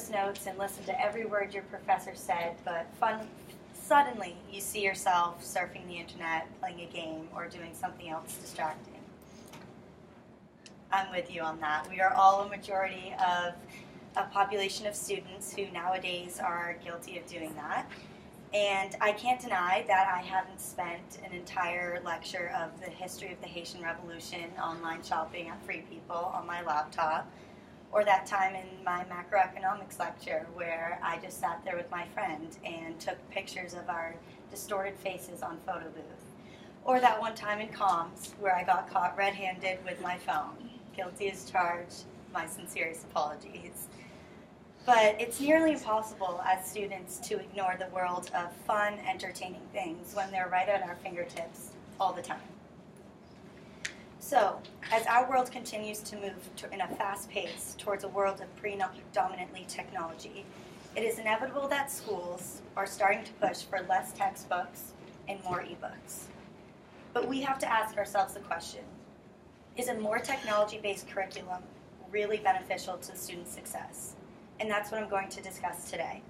Notes and listen to every word your professor said, but suddenly you see yourself surfing the internet, playing a game, or doing something else distracting. I'm with you on that. We are all a majority of a population of students who nowadays are guilty of doing that. And I can't deny that I haven't spent an entire lecture of the history of the Haitian Revolution online shopping at Free People on my laptop, or that time in my macroeconomics lecture where I just sat there with my friend and took pictures of our distorted faces on photo booth. Or that one time in comms where I got caught red-handed with my phone. Guilty as charged, my sincerest apologies. But it's nearly impossible as students to ignore the world of fun, entertaining things when they're right at our fingertips all the time. So, as our world continues to move in a fast pace towards a world of predominantly technology, it is inevitable that schools are starting to push for less textbooks and more ebooks. But we have to ask ourselves the question, is a more technology-based curriculum really beneficial to student success? And that's what I'm going to discuss today.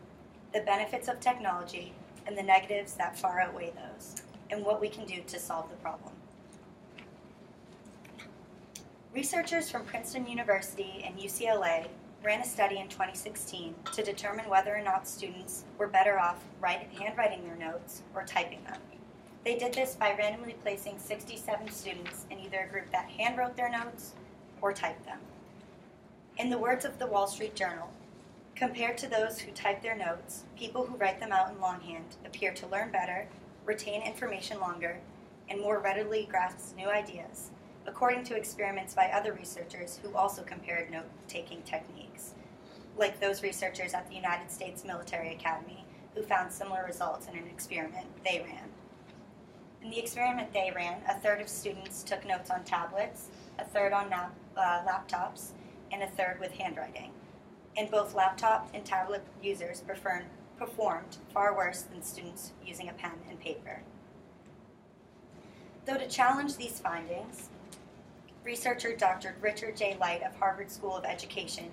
The benefits of technology and the negatives that far outweigh those, and what we can do to solve the problem. Researchers from Princeton University and UCLA ran a study in 2016 to determine whether or not students were better off handwriting their notes or typing them. They did this by randomly placing 67 students in either a group that handwrote their notes or typed them. In the words of the Wall Street Journal, compared to those who type their notes, people who write them out in longhand appear to learn better, retain information longer, and more readily grasp new ideas, according to experiments by other researchers who also compared note-taking techniques, like those researchers at the United States Military Academy who found similar results in an experiment they ran. In the experiment they ran, a third of students took notes on tablets, a third on laptops, and a third with handwriting. And both laptop and tablet users performed far worse than students using a pen and paper. Though to challenge these findings, researcher Dr. Richard J. Light of Harvard School of Education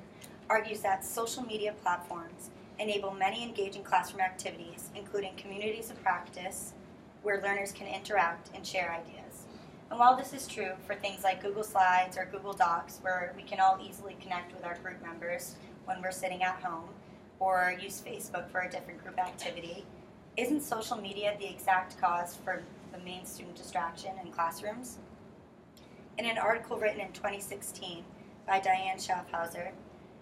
argues that social media platforms enable many engaging classroom activities, including communities of practice, where learners can interact and share ideas. And while this is true for things like Google Slides or Google Docs, where we can all easily connect with our group members when we're sitting at home, or use Facebook for a different group activity, isn't social media the exact cause for the main student distraction in classrooms? In an article written in 2016 by Diane Schaffhauser,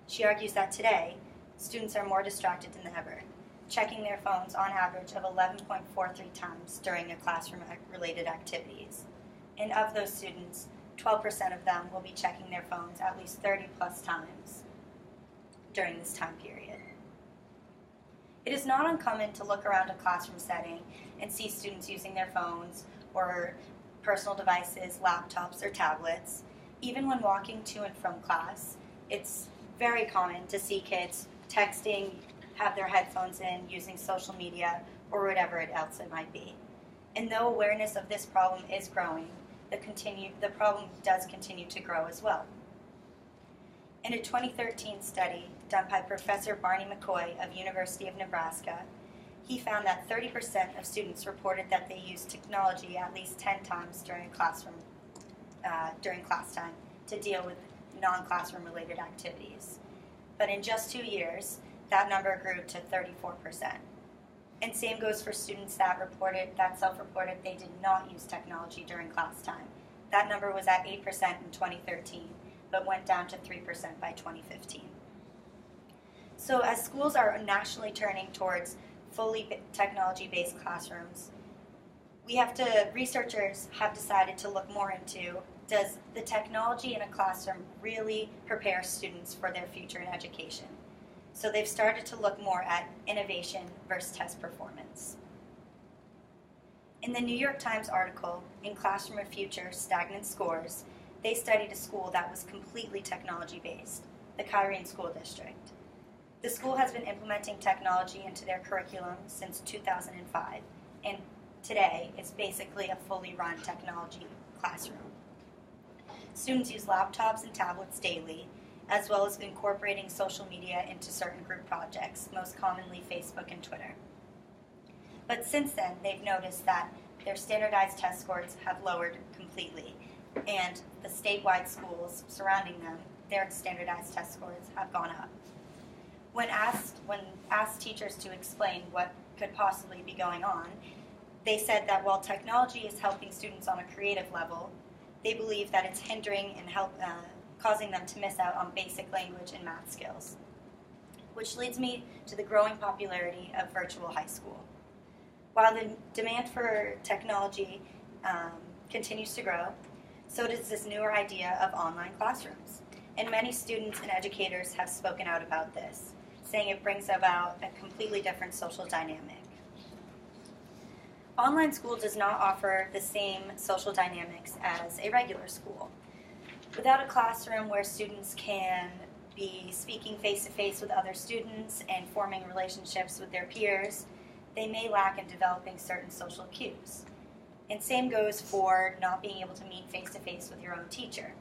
she argues that today, students are more distracted than ever, checking their phones on average of 11.43 times during their classroom-related activities. And of those students, 12% of them will be checking their phones at least 30 plus times during this time period. It is not uncommon to look around a classroom setting and see students using their phones or personal devices, laptops, or tablets. Even when walking to and from class, it's very common to see kids texting, have their headphones in, using social media, or whatever else it might be. And though awareness of this problem is growing, the problem does continue to grow as well. In a 2013 study done by Professor Barney McCoy of University of Nebraska, he found that 30% of students reported that they used technology at least 10 times during class time to deal with non-classroom related activities. But in just 2 years, that number grew to 34%. And same goes for students that self-reported they did not use technology during class time. That number was at 8% in 2013, but went down to 3% by 2015. So as schools are nationally turning towards fully technology-based classrooms, researchers have decided to look more into, does the technology in a classroom really prepare students for their future in education? So they've started to look more at innovation versus test performance. In the New York Times article, In Classroom of Future, Stagnant Scores, they studied a school that was completely technology-based, the Kyrene School District. The school has been implementing technology into their curriculum since 2005, and today it's basically a fully run technology classroom. Students use laptops and tablets daily, as well as incorporating social media into certain group projects, most commonly Facebook and Twitter. But since then, they've noticed that their standardized test scores have lowered completely, and the statewide schools surrounding them, their standardized test scores have gone up. When asked teachers to explain what could possibly be going on, they said that while technology is helping students on a creative level, they believe that it's hindering and causing them to miss out on basic language and math skills. Which leads me to the growing popularity of virtual high school. While the demand for technology continues to grow, so does this newer idea of online classrooms. And many students and educators have spoken out about this, saying it brings about a completely different social dynamic. Online school does not offer the same social dynamics as a regular school. Without a classroom where students can be speaking face-to-face with other students and forming relationships with their peers, they may lack in developing certain social cues. And same goes for not being able to meet face-to-face with your own teacher.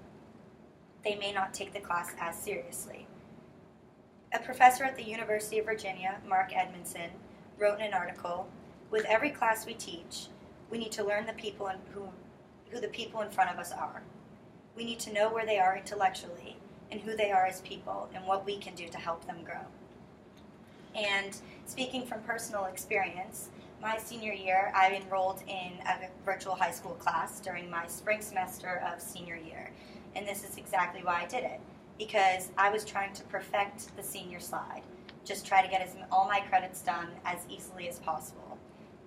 They may not take the class as seriously. A professor at the University of Virginia, Mark Edmondson, wrote in an article, "With every class we teach, we need to learn who the people in front of us are. We need to know where they are intellectually and who they are as people and what we can do to help them grow." And speaking from personal experience, my senior year, I enrolled in a virtual high school class during my spring semester of senior year. And this is exactly why I did it, because I was trying to perfect the senior slide, just try to get all my credits done as easily as possible.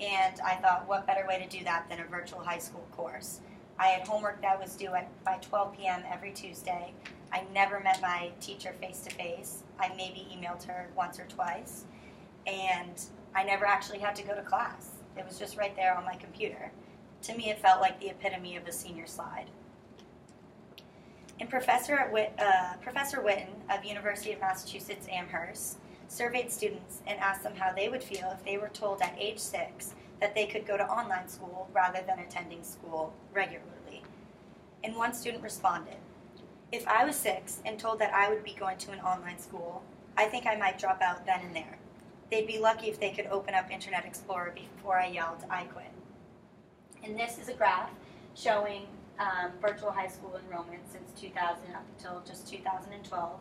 And I thought, what better way to do that than a virtual high school course? I had homework that was due by 12 p.m. every Tuesday. I never met my teacher face-to-face. I maybe emailed her once or twice. And I never actually had to go to class. It was just right there on my computer. To me, it felt like the epitome of a senior slide. And Professor Witten of University of Massachusetts Amherst surveyed students and asked them how they would feel if they were told at age 6 that they could go to online school rather than attending school regularly. And one student responded, "If I was 6 and told that I would be going to an online school, I think I might drop out then and there. They'd be lucky if they could open up Internet Explorer before I yelled, 'I quit.'" And this is a graph showing virtual high school enrollment since 2000 up until just 2012.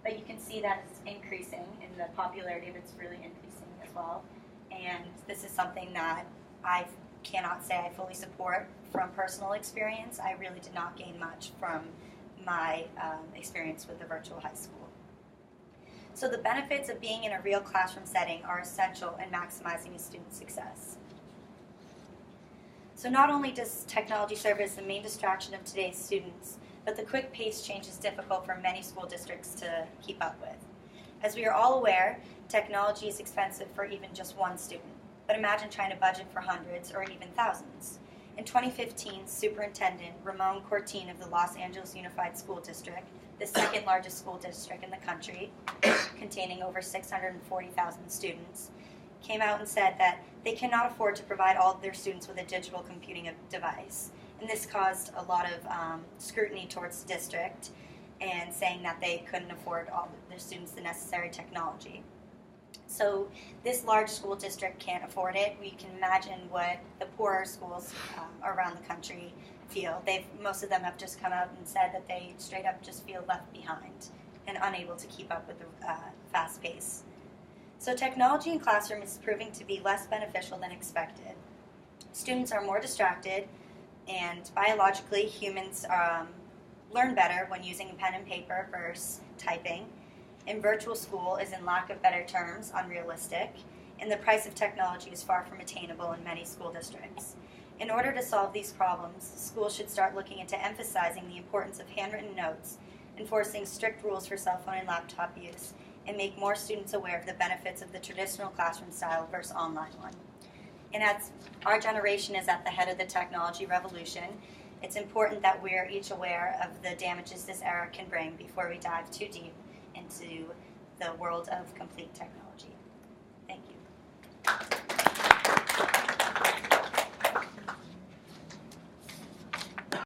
But you can see that it's increasing, and the popularity of it's really increasing as well. And this is something that I cannot say I fully support from personal experience. I really did not gain much from my experience with the virtual high school. So the benefits of being in a real classroom setting are essential in maximizing a student's success. So not only does technology serve as the main distraction of today's students, but the quick pace change is difficult for many school districts to keep up with. As we are all aware, technology is expensive for even just one student, but imagine trying to budget for hundreds or even thousands. In 2015, Superintendent Ramon Cortin of the Los Angeles Unified School District, the second largest school district in the country, containing over 640,000 students, came out and said that they cannot afford to provide all of their students with a digital computing device. And this caused a lot of scrutiny towards the district, and saying that they couldn't afford all of their students the necessary technology. So this large school district can't afford it. We can imagine what the poorer schools around the country feel. Most of them have just come out and said that they straight up just feel left behind and unable to keep up with the fast pace. So technology in classroom is proving to be less beneficial than expected. Students are more distracted, and biologically, humans learn better when using pen and paper versus typing. And virtual school is, in lack of better terms, unrealistic, and the price of technology is far from attainable in many school districts. In order to solve these problems, schools should start looking into emphasizing the importance of handwritten notes, enforcing strict rules for cell phone and laptop use, and make more students aware of the benefits of the traditional classroom style versus online one. And as our generation is at the head of the technology revolution, it's important that we're each aware of the damages this era can bring before we dive too deep into the world of complete technology.